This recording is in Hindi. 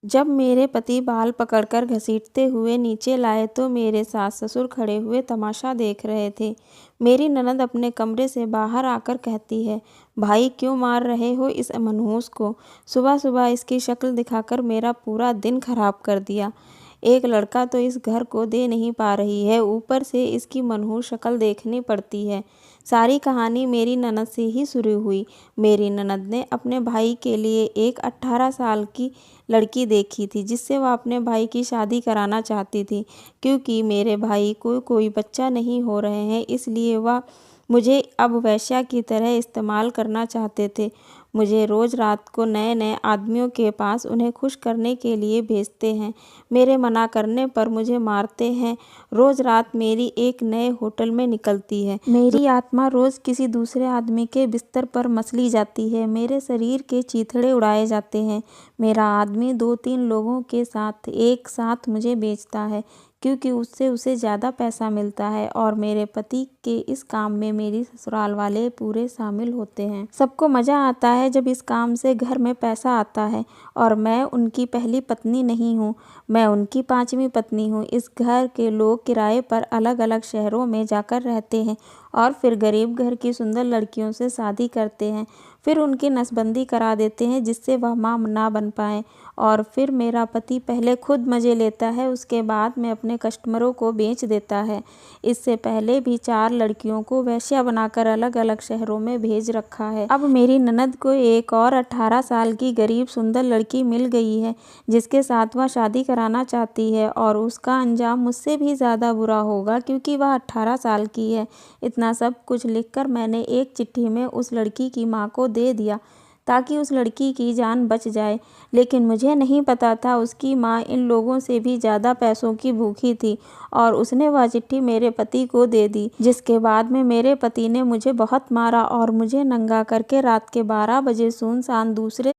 जब मेरे पति बाल पकड़कर घसीटते हुए नीचे लाए तो मेरे सास-ससुर खड़े हुए तमाशा देख रहे थे। मेरी ननद अपने कमरे से बाहर आकर कहती है, भाई क्यों मार रहे हो इस मनहूस को? सुबह-सुबह इसकी शक्ल दिखाकर मेरा पूरा दिन खराब कर दिया। एक लड़का तो इस घर को दे नहीं पा रही है, ऊपर से इसकी मनहूस शक्ल देखनी पड़ती है। सारी कहानी मेरी ननद से ही शुरू हुई। मेरी ननद ने अपने भाई के लिए एक 18 साल की लड़की देखी थी जिससे वह अपने भाई की शादी कराना चाहती थी। क्योंकि मेरे भाई को कोई बच्चा नहीं हो रहे हैं, इसलिए वह मुझे अब वेश्या की तरह इस्तेमाल करना चाहते थे। मुझे रोज़ रात को नए-नए आदमियों के पास उन्हें खुश करने के लिए भेजते हैं। मेरे मना करने पर मुझे मारते हैं। रोज़ रात मेरी एक नए होटल में निकलती है। मेरी आत्मा रोज़ किसी दूसरे आदमी के बिस्तर पर मसली जाती है। मेरे शरीर के चीथड़े उड़ाए जाते हैं। मेरा आदमी 2-3 लोगों के साथ एक साथ मुझे बेचता है क्योंकि उससे उसे ज़्यादा पैसा मिलता है और मेरे पति के इस काम में मेरी ससुराल वाले पूरे शामिल होते हैं। सबको मज़ा आता है जब इस काम से घर में पैसा आता है और मैं उनकी पहली पत्नी नहीं हूँ, मैं उनकी 5वीं पत्नी हूँ। इस घर के लोग किराए पर अलग-अलग शहरों में जाकर रहते हैं और फिर गरीब घर की सुंदर लड़कियों से शादी करते हैं। फिर उनकी नसबंदी करा देते हैं जिससे वह माँ ना बन पाएँ और फिर मेरा पति पहले खुद मज़े लेता है, उसके बाद में अपने कस्टमरों को बेच देता है। इससे पहले भी 4 लड़कियों को वेश्या बनाकर अलग-अलग शहरों में भेज रखा है। अब मेरी ननद को एक और 18 साल की गरीब सुंदर लड़की मिल गई है जिसके साथ वह शादी कराना चाहती है और उसका अंजाम मुझसे भी ज़्यादा बुरा होगा क्योंकि वह 18 साल की है। इतना सब कुछ लिखकर मैंने एक चिट्ठी में उस लड़की की माँ को दे दिया ताकि उस लड़की की जान बच जाए। लेकिन मुझे नहीं पता था उसकी माँ इन लोगों से भी ज़्यादा पैसों की भूखी थी और उसने वह चिट्ठी मेरे पति को दे दी, जिसके बाद में मेरे पति ने मुझे बहुत मारा और मुझे नंगा करके रात के 12 बजे सुनसान दूसरे